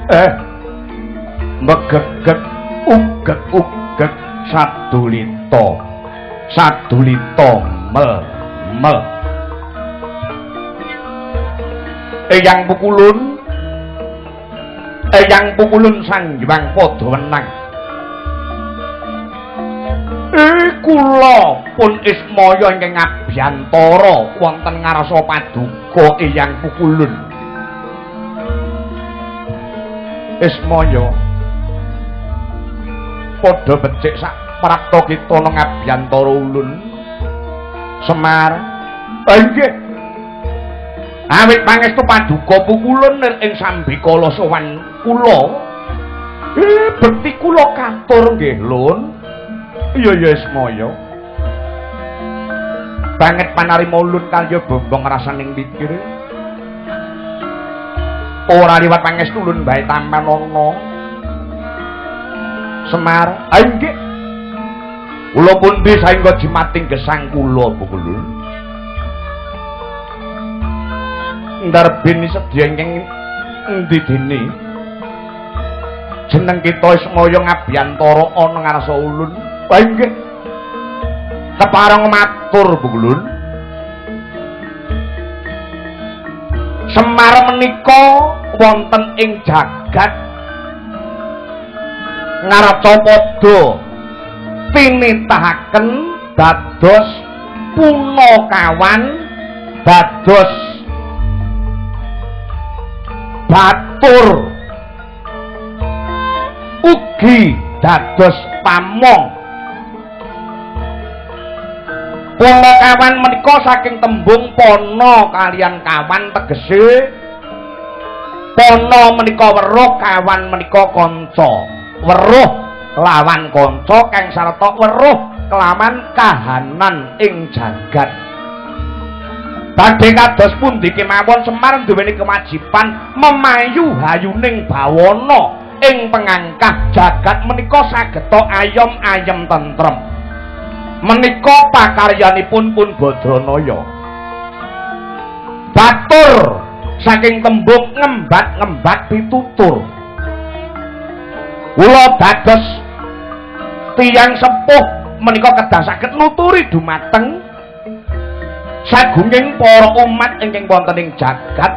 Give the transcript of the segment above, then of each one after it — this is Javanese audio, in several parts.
Megeget uget sadulita mel Eyang pukulun sanjwang padha wenang kula pun ismaya ingkang abiyantara wonten ngarsa paduka Eyang pukulun ismaya padha becik sak prapta kita nang abiyantara ulun Semar nggih awit pangestu paduka pukulun ing sambikala sowan kula bekti kula katur nggih lun iya ismaya banget panarima ulun kalya bombong rasaning pikir ora liwat pangestu ulun bae tampan ana Semar nggih kula pundi saengga jimating gesang kula pukulun ndarbini sedya ingkang endi dene jeneng kita semaya ngabiyantara ana ngarsa ulun nggih kepareng matur pukulun Semar menika wonten ing jagat ngaracapada tinitahaken dados punakawan dados batur ugi dados pamong punakawan menika saking tembung pono kalian kawan tegese pono menika weruh kawan menika kanca weruh lawan kanca kang sarta weruh kelawan kahanan ing jagat badhe kados pundi kemawon Semar duweni kewajiban memayu hayuning bawana ing pengangkah jagat menika sageta ayom-ayem tentrem menika pakaryanipun pun Badranaya batur saking tembung ngembat-ngembat pitutur kula dados tiyang sepuh menika kedah saged nuturi dumateng sagunging para umat ingkang wonten ing jagat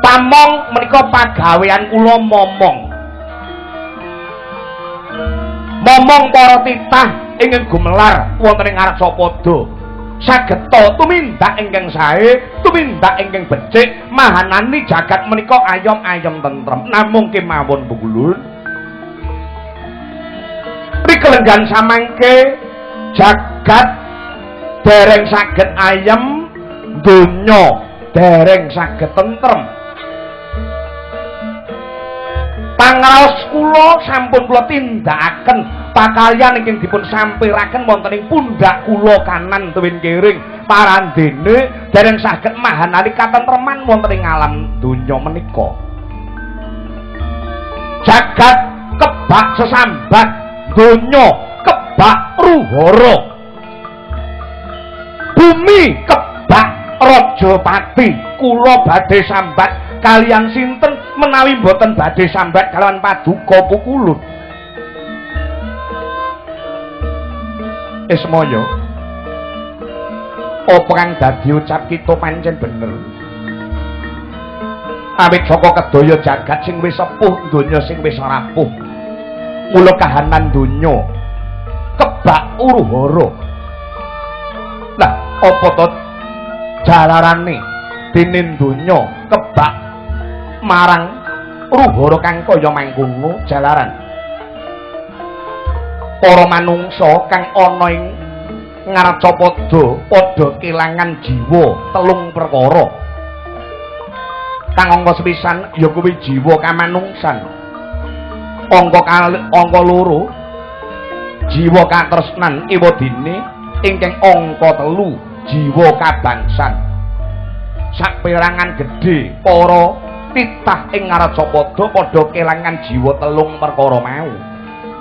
pamong menika pagawean kula momong para titah ingkang gumelar wonten ing Arcapada sageta tumindak ingkang sae tumindak ingkang becik mahanani jagat menika ayom-ayom tentrem namung kemawon pukulun rikelenggan samangke jagat dereng saged ayem donya dereng saged tentrem pangraos kula sampun kula tindakaken pakaryan ingkang dipun sampiraken wonten ing pundhak kula kanan tuwin kiring parandene dereng saged mahanani katentreman wonten ing alam donya menika jagat kebak sesambat donya kebak ruhara bumi kebak Rajapati kula badhe sambat kaliyan sinten menawi boten badhe sambat kalawan paduka pukulun Ismaya apa kang dadi ucap kita pancen bener awit saka kedaya jagat sing wis sepuh donya sing wis rapuh mula kahanan donya kebak uruhara lah apa to jalarane dene donya kebak marang ruhara kang kaya mangkono jalaran para manungsa kang ana ing Ngarcapada padha kelangan jiwa telung perkara kang angka sepisan ya kuwi jiwa kamanungsan angka loro jiwa katresnan ewadene ingkang angka telu jiwa kabangsan saperangan gedhe para titah ing Ngarcapada padha kelangan jiwa telung perkara mau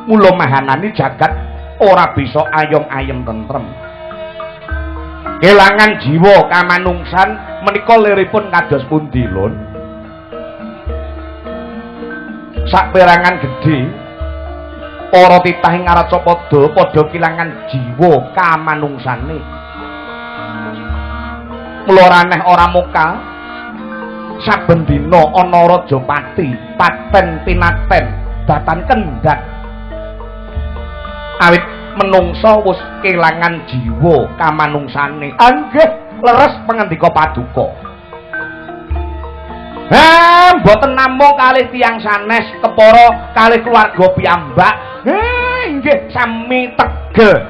mula mahanani jagat ora bisa ayom-ayem tentrem kelangan jiwa kamanungsan menika liripun kados pundi lon saperangan gedhe para titah ing ngaraca padha kilangan jiwa kamanungsane. Mloraneh ora mokal saben dina ana Rajapati paten pinaten datan kendhat awit menungsa wis kelangan jiwa kamanungsane. Anggih leres pangandika paduka. Mboten namung kalih tiyang sanes kepara kalih keluarga piyambak. Nggih sami tegel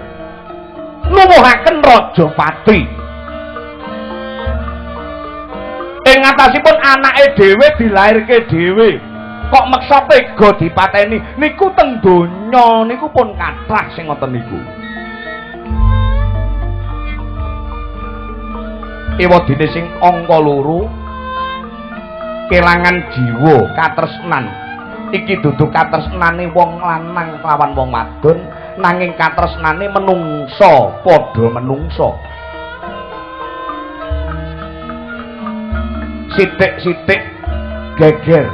nuwuhaken Rajapati. Ing atasipun anake dhewe dilairke dhewe. Kok meksa tega dipateni niku teng donya niku pun kathah sing ngoten niku. Ewadene sing angka 2 kelangan jiwa katresnan. Iki dudu katresnane wong lanang lawan wong wadon nanging katresnane menungsa padha menungsa. Sithik-sithik geger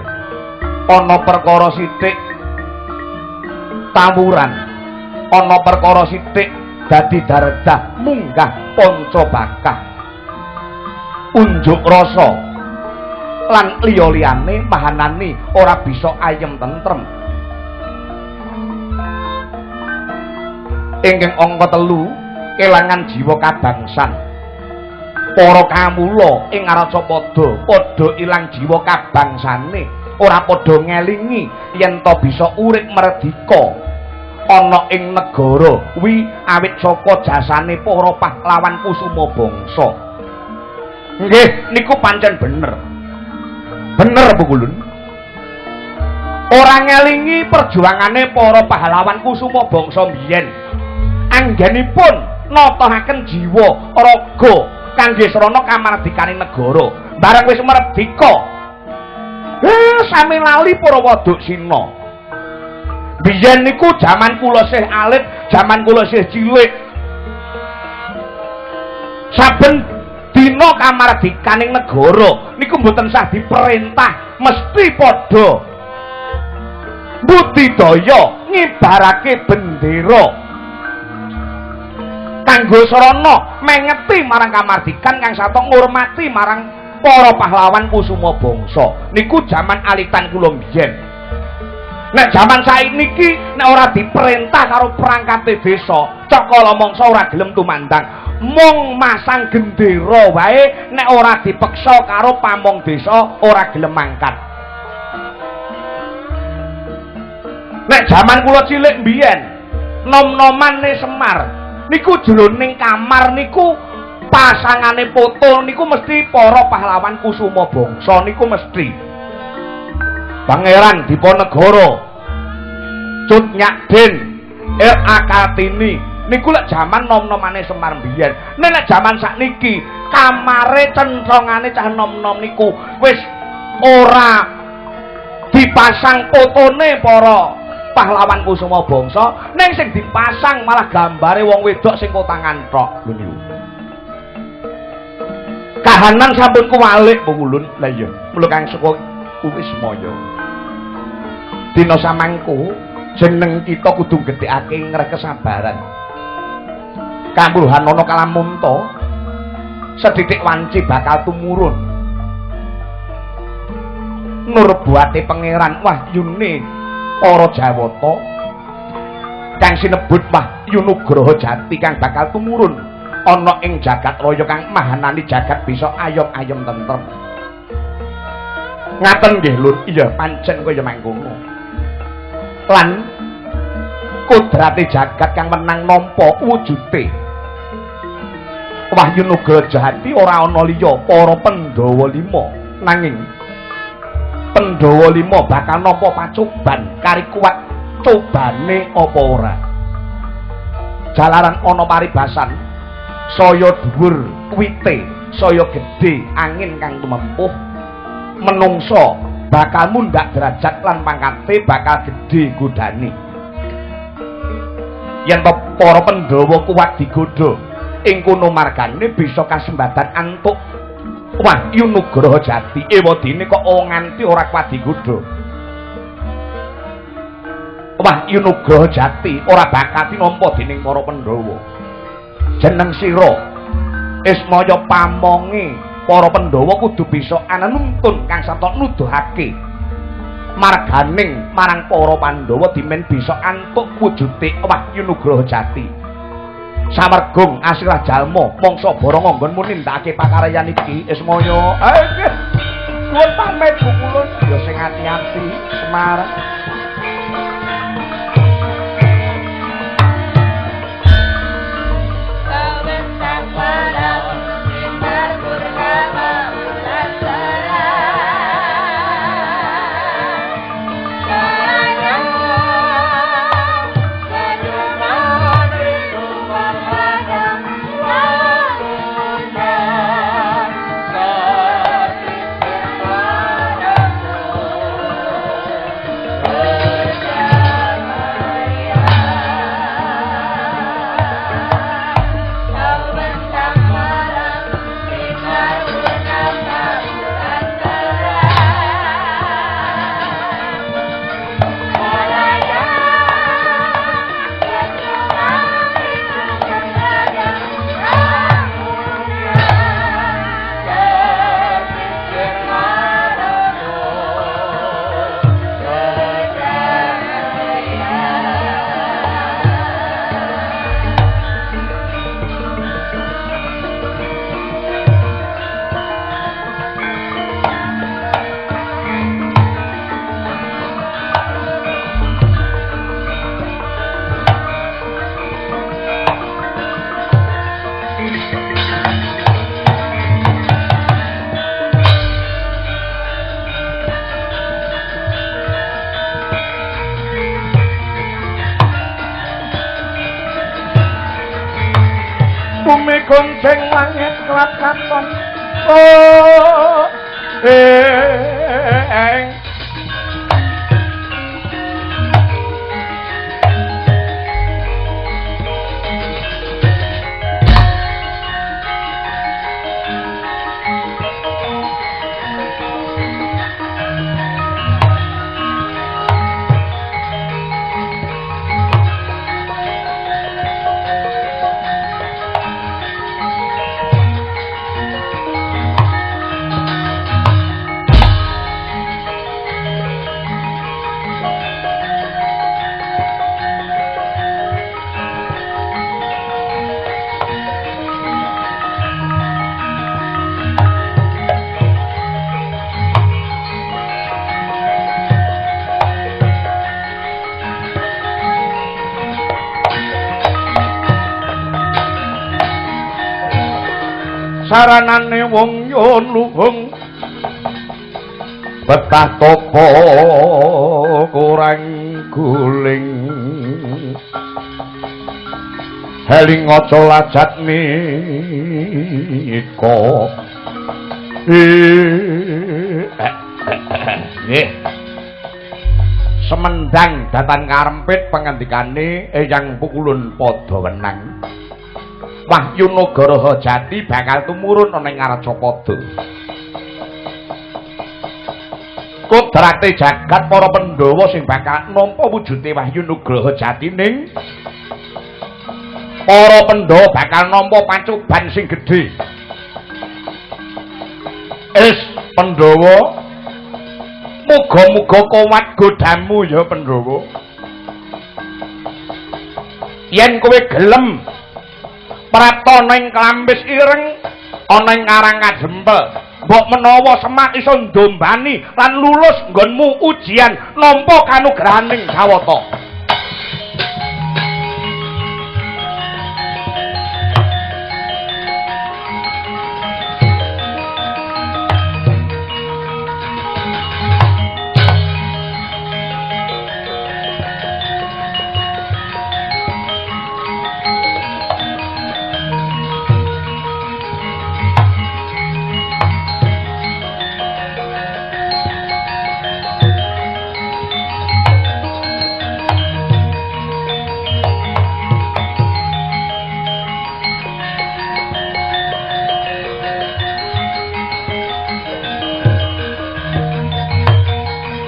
ana perkara sithik tawuran, ana perkara sithik dadi daredah munggah pancabakah, unjuk rasa lan liya-liyane mahanane ora bisa ayem tentrem. Ingkang angka 3 kelangan jiwa kabangsan. Para kamula ing Aracapada padha ilang jiwa kabangsane, ora padha ngelingi yen to bisa urip merdeka ana ing negara kuwi awit saka jasane para pahlawan kusuma bangsa. Nggih, niku pancen bener. Bener Bu Kulun. Ora ngelingi perjuangane para pahlawan kusuma bangsa biyen. Anggenipun natahaken jiwa raga kangge srana kamardikaning negara. Bareng wis merdeka, sami lali para waduk Sina. Biyen niku jaman kula sih alit, jaman kula sih cilik. Saben dina kamardikaning negara niku mboten sah diperintah, mesti padha budidaya ngibarake bendera kanggo sarana mengeti marang kamardikan kang sata ngurmati marang para pahlawan kusuma bangsa. Niku jaman alitan kula biyen. Nek jaman saiki nek ora diperintah karo perangkate desa, cakala mangsa ora gelem tumandang. Mung masang gendera wae nek ora dipeksa karo pamong desa ora gelem mangkat. Nek jaman kula cilik biyen, nom-nomane Semar niku jroning kamar niku pasangane foto niku mesti para pahlawan kusuma bangsa niku mesti Pangeran Diponegoro, Cut Nyakden, R.A. Kartini niku lek jaman nom-nomane Semar biyen. Nek jaman sakniki kamare centrongane cah nom-nom niku wis ora dipasang fotone para pahlawan kusuma bangsa, ning sing dipasang malah gambare wong wedok sing kotangan tok. Lho niku. Kahanan sampun kuwalik Bu Wulun. Lah iya, mula kang saka Wismaya. Dina samangku jeneng kita kudu gedhekake ngreh kesabaran. Kamruhan ana kalamunta sedidik wanci bakal tumurun. Nur buate pangeran wahyune para Jawata kang sinebut Wahyu Nugraha Jati kang bakal tumurun ana ing jagat raya kang mahanani jagat bisa ayom-ayom tentrem. Ngaten nggih Lur, iya pancen kaya mangkono. Lan kodrate jagat kang menang nampa wujude Wahyu Nugraha Jati ora ana liya para Pandhawa 5 nanging Pandhawa 5 bakal nampa pacoban kari kuat cobane apa ora. Jalaran ana paribasan saya dhuwur wite, saya gedhe angin kang tumempuh, menungsa bakal mundhak derajat lan pangkate bakal gedhe godane. Yen para Pandhawa kuat digodha ing kono margane bisa kasembadan antuk Wahyu Nugraha Jati. Ewadene kok nganti ora kuat digodha. Wahyu Nugroho Jati ora bakal tinampa dening para Pandhawa. Jeneng sira Ismaya pamonge para Pandhawa kudu bisa ana nuntun kang sarta nuduhake marganing marang para Pandhawa dimen bisa antuk wujude Wahyu Nugroho Jati. Samergung asirah jalma mangsa bara nganggon nindakake pakaryan iki Ismaya. Nuwun pamit bukulun ya sing ati-ati Semar. Bumi gonceng langit kelakaton saranane wong yen luhung betah topo kurang guling heling aja lajat nika nggih semendang datan karempit pangandikane Eyang Pukulun padha wenang Wahyu Nugroho Jati bakal tumurun ana ing Arcapada. Kodrate jagat para Pandhawa sing bakal nampa wujude Wahyu Nugroho Jati ning para Pandhawa bakal nampa pancuban sing gedhe. Pandhawa muga-muga kuwat godamu ya Pandhawa. Yen kowe gelem prapta ning Klambis Ireng ana ing Karang Kadempel mbok menawa Semar iso ndombani lan lulus nggonmu ujian nampa kanugrahaning Jawata.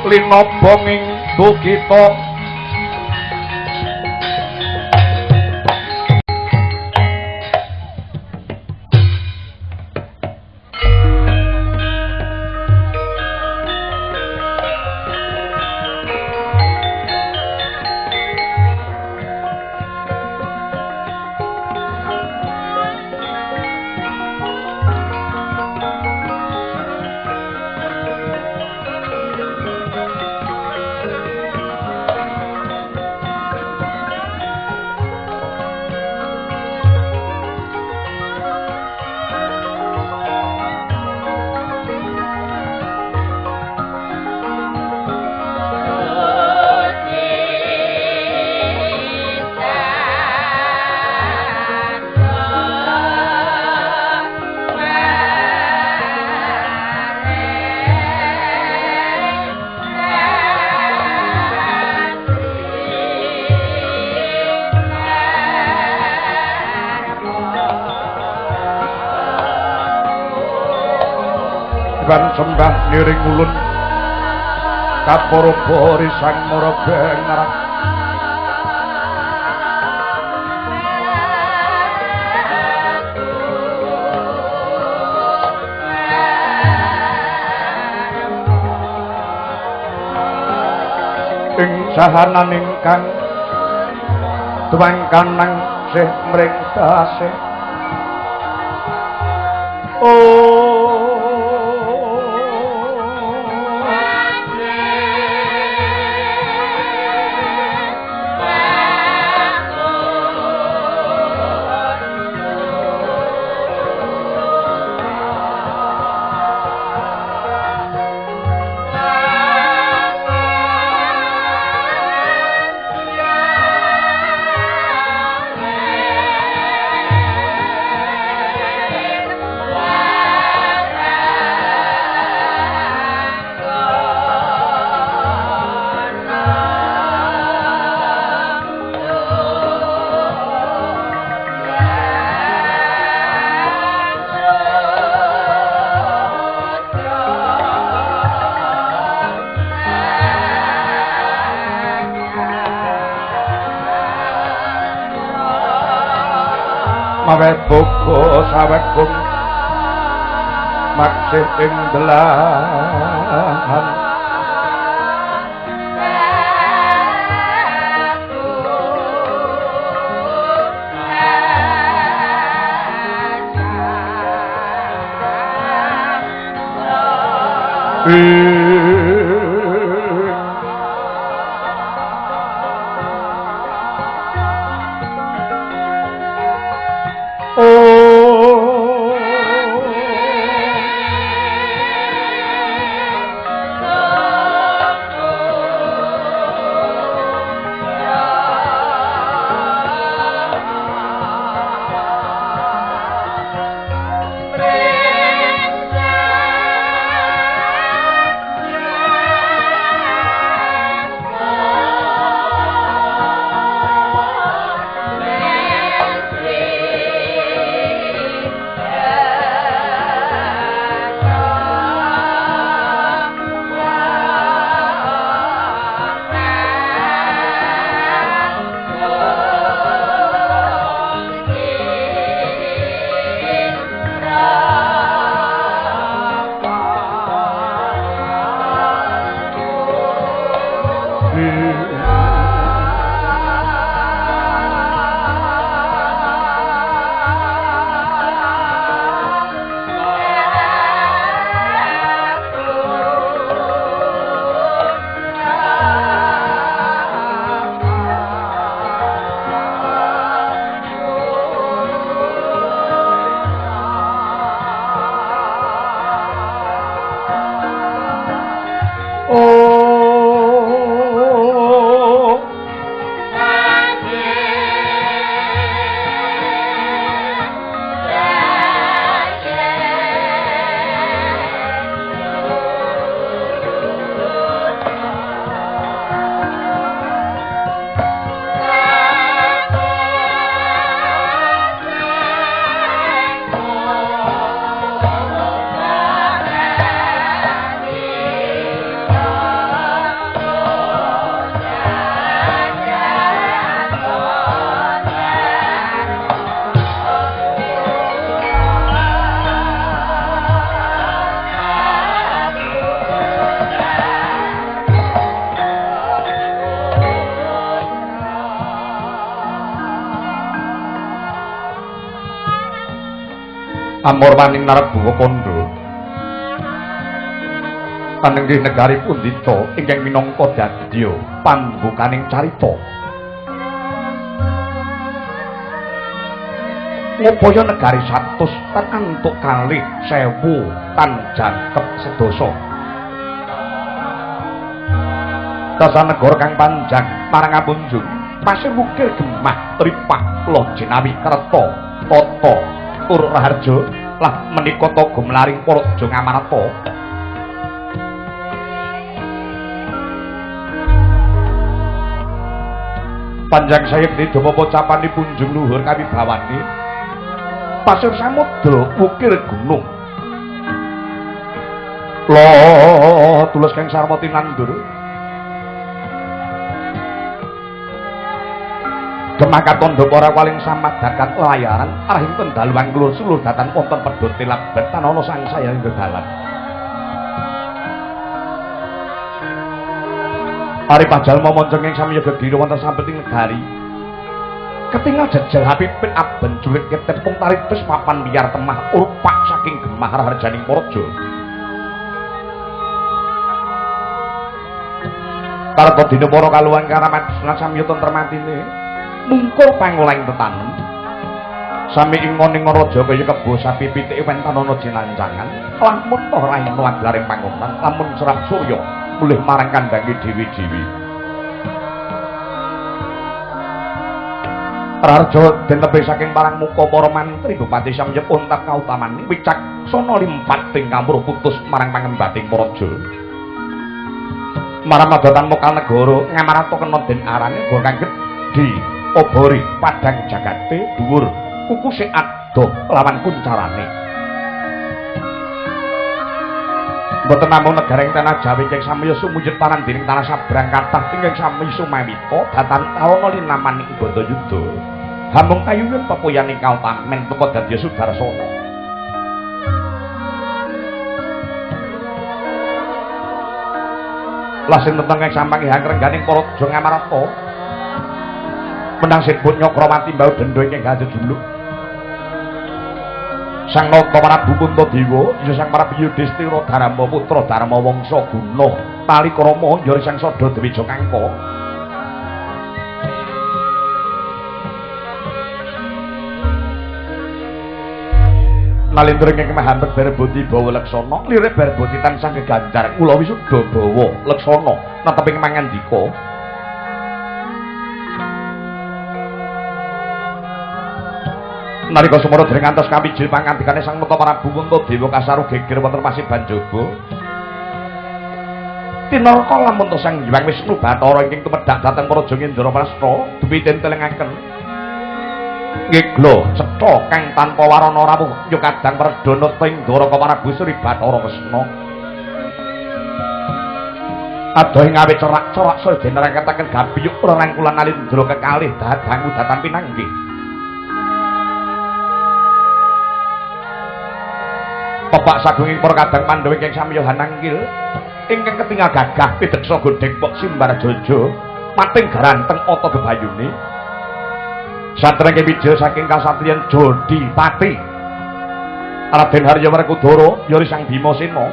Linobong ing Dukita Ban sembah niring ulun kaporo risang mara bengarak ing sahanan ingkang tuwang kanang sih mringkase mawe boko sawekung maksih ing delahan Amorwaning Naraguna Kandha panenggih negari Pundita ingkang minangka dadya pambukaning carita ngupaya negari 100 tan antuk kalih 1000 tan jangkep sedasa dasa negara kang panjang marang apunjung pasir wukir gemah tripah lojinawi kerta tata Uruk Raharja lah menika taga mlaring Praja Ngamarta panjang sayekti dama pocapane punjung luhur kawibawane pasir samudra wukir gunung Lo tulus kang sarwa tinandur. Gemah katondo para waling samadhakan layaran arahipun daluang kulur sulur datan wonten pedhot tilabat tanana sangsaya ing dalan. Ari pajalma monjeng ing samiya gedhira wonten sampeting negari. Ketingal jejel Habibin aben julit ketepung taripes papan biar temah urpak saking gemah harjaning praja. Karep dina para kaluwan karamat sami tentremantine mungkur pangolaing tetanem. Sami ingon ing raja kaya kebo sapi pitike wentanana jinancangan lamun toh raine laglaring panggonan lamun serap surya mulih marang kandange dewi-dewi. Raja den tebih saking parang muka para mantri Bupati samya untat kautaman wicaksana limpating kamruh putus marang pangembating praja. Maramadadan mokal negara ngamarata kena den arane go kang gedhi obori padang jagate dhuwur kukuse adoh lawan kuncarane. Mboten namung negara ing tanah Jawi ingkang samya sumujud parandining tanah sabrang kathah ingkang sami sumawita datan kalana linamaning Bhandayuda. Hamung kayuning pepuyaning kautamen teka dadi Sudarsana. Lasin tentang yang sampang ihang rengganing para raja Ngamarata menang sibut Nyakrawati mbau denda ingkang ganjel juluk Sang Nata Prabu Puntadewa ya Sang Prabu Yudhistira Darma putra Darma Wangsa Guna Talikrama ya Sang Sada Dewi Jokangka Nalindra ingkang mahambet Barbati bawa Leksana lirik Barbati tansah keganjar kula wisuda bawa Leksana neteping mangandika nalika sumara dereng ngantos kawijil pangandikane Sang Nata Prabu Puntadewa kasaru geger wonten Pasiban Jaba tinarka lamun to Sang Hyang Wisnu Bathara ingkang tumedhak dhateng Praja Ngendraprasta duwi tentelengaken Ngeglo cetha kang tanpa warana rawuh ya kadang perdana ting Dwaraka Prabu Sri Bathara Kresna adoh ngawe cerak-cerak saya dinerangketaken gabiyuk rerangkulan Alindra kekalih dadangu datan pinanggih Bapak sagunging para kadang Pandhawa ingkang samiya hananggil ingkang ketingal gagah pideksa godheng Pok Simbarjojo mating garanteng ata bebayune satrenge wijil saking kasatriyan Jodipati Raden Haryawerkudara ya Sang Bimasena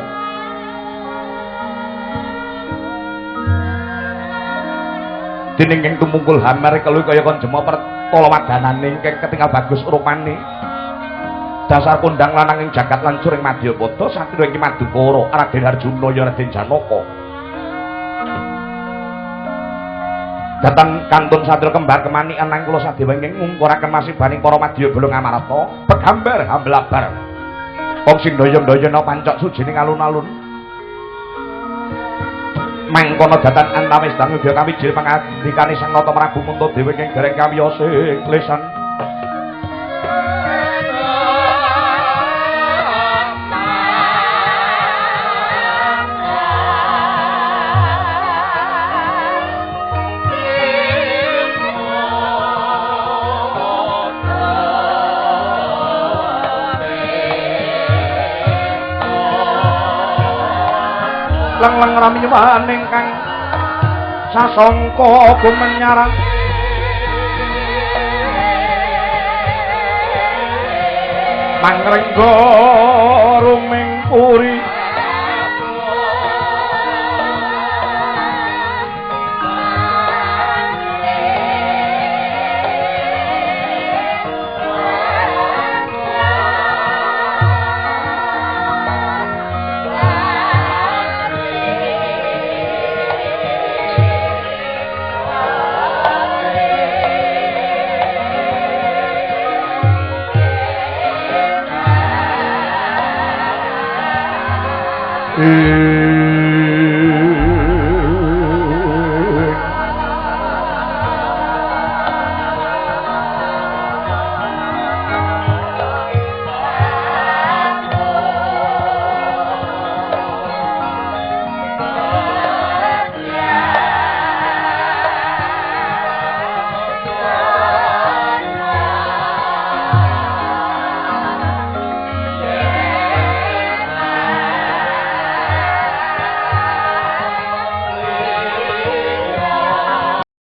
dening ing tumungkul hamar kelu kaya konjema pertala wadanane ingkang ketingal bagus rupane dasar kondang lanang ing jagat lancur ing Madyapada satria ing Madukara Raden Arjuna ya Raden Janaka Datan kantun satria kembar kemanikan nang kula sadewa ingkang ngungkuraken masibaning para madya bala Ngamarata begambar hamblabar wong sing ndaya-ndayana pancok sujining alun-alun mangkono datan antawis dangu dia kawijil pangandikane Sang Nata Prabu Puntadewa ingkang dereng kawiyasa lesan lang ramyawan ingkang sasangka gumenyarang mangrengga ruming puri